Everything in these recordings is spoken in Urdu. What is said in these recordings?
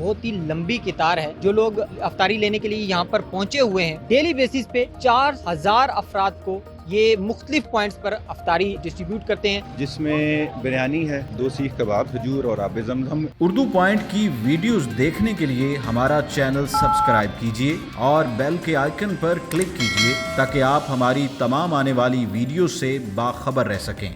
بہت ہی لمبی قطار ہے جو لوگ افطاری لینے کے لیے یہاں پر پہنچے ہوئے ہیں. ڈیلی بیسس پہ 4000 افراد کو یہ مختلف پوائنٹس پر افطاری ڈسٹریبیوٹ کرتے ہیں، جس میں بریانی ہے، 2 سیخ کباب، کھجور اور آب زمزم. اردو پوائنٹ کی ویڈیوز دیکھنے کے لیے ہمارا چینل سبسکرائب کیجیے اور بیل کے آئیکن پر کلک کیجیے تاکہ آپ ہماری تمام آنے والی ویڈیوز سے باخبر رہ سکیں.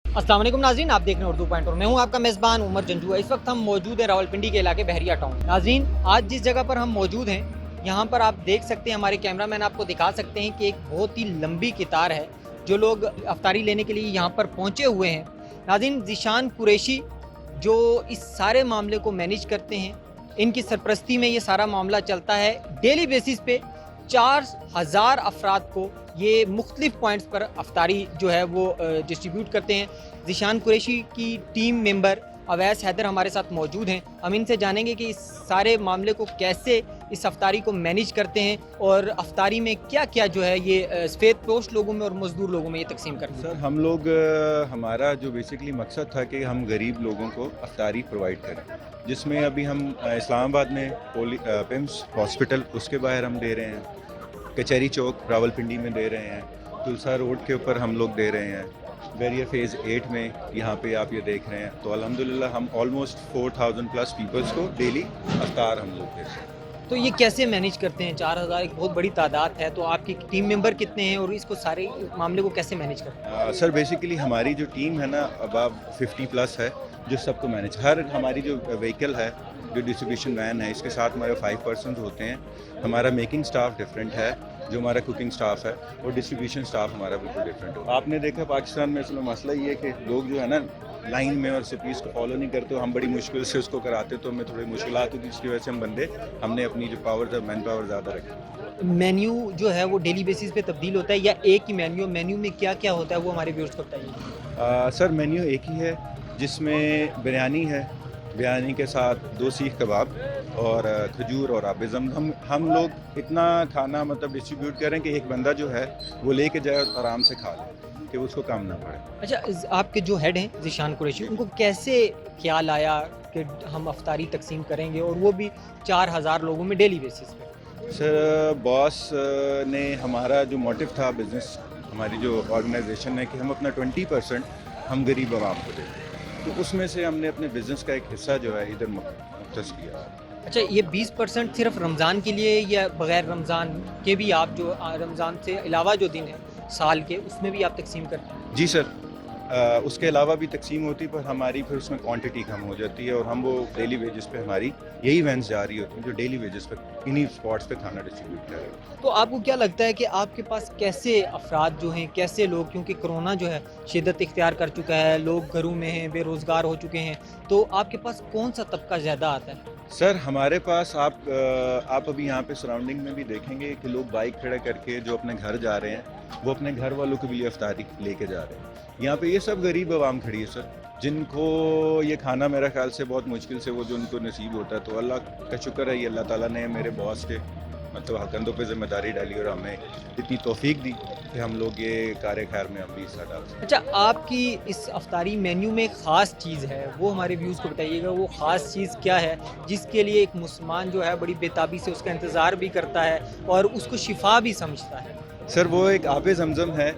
السلام علیکم ناظرین، آپ دیکھ رہے ہیں اردو پوائنٹ اور میں ہوں آپ کا میزبان عمر جنجو. اس وقت ہم موجود ہیں راولپنڈی کے علاقے بحریہ ٹاؤن. ناظرین، آج جس جگہ پر ہم موجود ہیں یہاں پر آپ دیکھ سکتے ہیں، ہمارے کیمرہ مین آپ کو دکھا سکتے ہیں کہ ایک بہت ہی لمبی قطار ہے جو لوگ افطاری لینے کے لیے یہاں پر پہنچے ہوئے ہیں. ناظرین، ذیشان قریشی جو اس سارے معاملے کو مینیج کرتے ہیں، ان کی سرپرستی میں یہ سارا معاملہ چلتا ہے. ڈیلی بیسس پہ 4000 افراد کو یہ مختلف پوائنٹس پر افطاری جو ہے وہ ڈسٹریبیوٹ کرتے ہیں. ذیشان قریشی کی ٹیم ممبر اویس حیدر ہمارے ساتھ موجود ہیں. ہم ان سے جانیں گے کہ اس سارے معاملے کو کیسے اس افطاری کو مینیج کرتے ہیں اور افطاری میں کیا کیا جو ہے یہ سفید پوش لوگوں میں اور مزدور لوگوں میں یہ تقسیم کرتے ہیں. سر، ہم لوگ ہمارا جو بیسکلی مقصد تھا کہ ہم غریب لوگوں کو افطاری پرووائڈ کریں، جس میں ابھی ہم اسلام آباد میں پمس ہاسپٹل اس کے باہر ہم دے رہے ہیں، کچہری چوک راولپنڈی میں دے رہے ہیں، تلسا روڈ کے اوپر ہم لوگ دے رہے ہیں، بیریہ فیز 8 میں یہاں پہ آپ یہ دیکھ رہے ہیں. تو الحمدللہ ہم آلموسٹ 4000 پلس پیپلز کو ڈیلی افطار ہم لوگ دیتے ہیں. تو یہ کیسے مینیج کرتے ہیں؟ 4000 ایک بہت بڑی تعداد ہے، تو آپ کی ٹیم ممبر کتنے ہیں اور اس کو سارے معاملے کو کیسے مینیج کرتے ہیں؟ سر، بیسیکلی ہماری جو ٹیم ہے نا اباب 50 پلس ہے جو سب کو مینیج. ہر ہماری جو وہیکل ہے، جو ڈسٹریبیوشن وین ہے، اس کے ساتھ ہمارے 5 پرسنز ہوتے ہیں. ہمارا میکنگ سٹاف ڈفرینٹ ہے، جو ہمارا کوکنگ سٹاف ہے، اور ڈسٹریبیوشن سٹاف ہمارا بالکل ڈفرینٹ ہے. آپ نے دیکھا پاکستان میں اصل مسئلہ یہ ہے کہ لوگ جو ہے نا لائن میں اور سپیز کو فالو نہیں کرتے. ہم بڑی مشکل سے اس کو کراتے تو ہمیں تھوڑی مشکلات ہوتی، جس کی وجہ سے ہم نے اپنی جو پاور مین پاور زیادہ رکھی. مینیو جو ہے وہ ڈیلی بیسس پہ تبدیل ہوتا ہے یا ایک ہی مینیو میں کیا کیا ہوتا ہے وہ ہمارے ویورز کو بتائیے. سر، مینیو ایک ہی ہے جس میں بریانی ہے، بریانی کے ساتھ 2 سیخ کباب اور کھجور اور آب زمزم. ہم لوگ اتنا کھانا ڈسٹریبیوٹ کریں کہ ایک بندہ جو ہے وہ لے کے جائے اور آرام سے کھا لے، کہ اس کو کام نہ پڑے. اچھا، آپ کے جو ہیڈ ہیں ذیشان قریشی، ان کو کیسے خیال آیا کہ ہم افطاری تقسیم کریں گے اور وہ بھی 4000 لوگوں میں ڈیلی بیسس پہ؟ سر، باس نے ہمارا جو موٹیو تھا بزنس، ہماری جو آرگنائزیشن ہے کہ ہم اپنا 20% ہم غریب عوام کو دیں، تو اس میں سے ہم نے اپنے بزنس کا ایک حصہ جو ہے ادھر مختص کیا. اچھا، یہ 20% صرف رمضان کے لیے یا بغیر رمضان کے بھی آپ جو رمضان سے علاوہ جو دن ہیں سال کے اس میں بھی آپ تقسیم کرتے ہیں؟ جی سر، اس کے علاوہ بھی تقسیم ہوتی، پر ہماری پھر اس میں کوانٹٹی کم ہو جاتی ہے، اور ہم وہ ڈیلی ویجز پہ ہماری یہی وینس جا رہی ہوتی ہیں جو ڈیلی ویجز پہ انہی اسپاٹس پہ کھانا ڈسٹریبیوٹ کر رہے ہیں. تو آپ کو کیا لگتا ہے کہ آپ کے پاس کیسے افراد جو ہیں، کیسے لوگ، کیونکہ کرونا جو ہے شدت اختیار کر چکا ہے، لوگ گھروں میں ہیں، بے روزگار ہو چکے ہیں، تو آپ کے پاس کون سا طبقہ زیادہ آتا ہے؟ سر، ہمارے پاس آپ ابھی یہاں پہ سراؤنڈنگ میں بھی دیکھیں گے کہ لوگ بائک کھڑے کر کے جو اپنے گھر جا رہے ہیں وہ اپنے گھر والوں کے لیے افطاری لے کے جا رہے ہیں. یہاں پہ یہ سب غریب عوام کھڑی ہے سر، جن کو یہ کھانا میرا خیال سے بہت مشکل سے وہ جو ان کو نصیب ہوتا ہے. تو اللہ کا شکر ہے، یہ اللہ تعالیٰ نے میرے باس کے کندھوں پہ ذمہ داری ڈالی اور ہمیں اتنی توفیق دی کہ ہم لوگ یہ کار خیر میں اب بھی حصہ ڈال سکتے. اچھا، آپ کی اس افطاری مینیو میں ایک خاص چیز ہے، وہ ہمارے ویوز کو بتائیے گا. وہ خاص چیز کیا ہے جس کے لیے ایک مسلمان جو ہے بڑی بےتابی سے اس کا انتظار بھی کرتا ہے اور اس کو شفا بھی سمجھتا ہے؟ سر، وہ ایک آب زمزم ہے.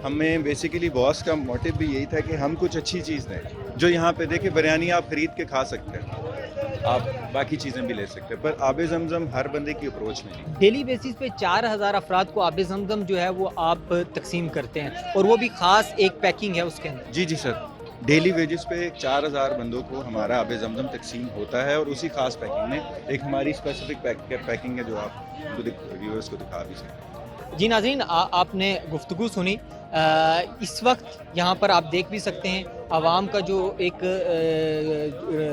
ہمیں بیسیکلی باس کا موٹیو بھی یہی تھا کہ ہم کچھ اچھی چیز دیں. جو یہاں پہ دیکھیں، بریانی آپ خرید کے کھا سکتے ہیں، آپ باقی چیزیں بھی لے سکتے ہیں، پر آب زمزم ہر بندے کی اپروچ میں نہیں. ڈیلی بیسس پہ 4000 افراد کو آب زمزم جو ہے وہ آپ تقسیم کرتے ہیں اور وہ بھی خاص ایک پیکنگ ہے اس کے اندر؟ جی سر، ڈیلی ویجز پہ 4000 بندوں کو ہمارا آب زمزم تقسیم ہوتا ہے، اور اسی خاص پیکنگ میں ایک ہماری اسپیسیفک پیکنگ ہے جو آپ ویورز کو دکھا بھی سکتے ہیں. جی ناظرین، آپ نے گفتگو سنی. اس وقت یہاں پر آپ دیکھ بھی سکتے ہیں عوام کا جو ایک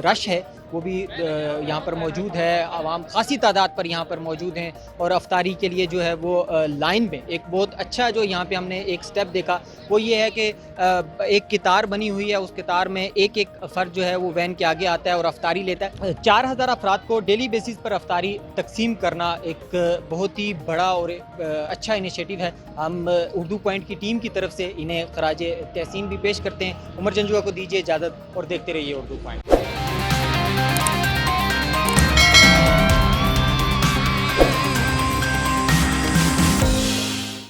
رش ہے وہ بھی یہاں پر موجود ہے. عوام خاصی تعداد پر یہاں پر موجود ہیں اور افطاری کے لیے جو ہے وہ لائن میں ایک بہت اچھا جو یہاں پہ ہم نے ایک سٹیپ دیکھا وہ یہ ہے کہ ایک قطار بنی ہوئی ہے. اس قطار میں ایک فرد جو ہے وہ وین کے آگے آتا ہے اور افطاری لیتا ہے. 4000 افراد کو ڈیلی بیسس پر افطاری تقسیم کرنا ایک بہت ہی بڑا اور اچھا انیشیٹو ہے. ہم اردو پوائنٹ کی ٹیم کی طرف سے انہیں خراج تحسین بھی پیش کرتے ہیں. عمر جنجوعہ کو دیجیے اجازت اور دیکھتے رہیے اردو پوائنٹ.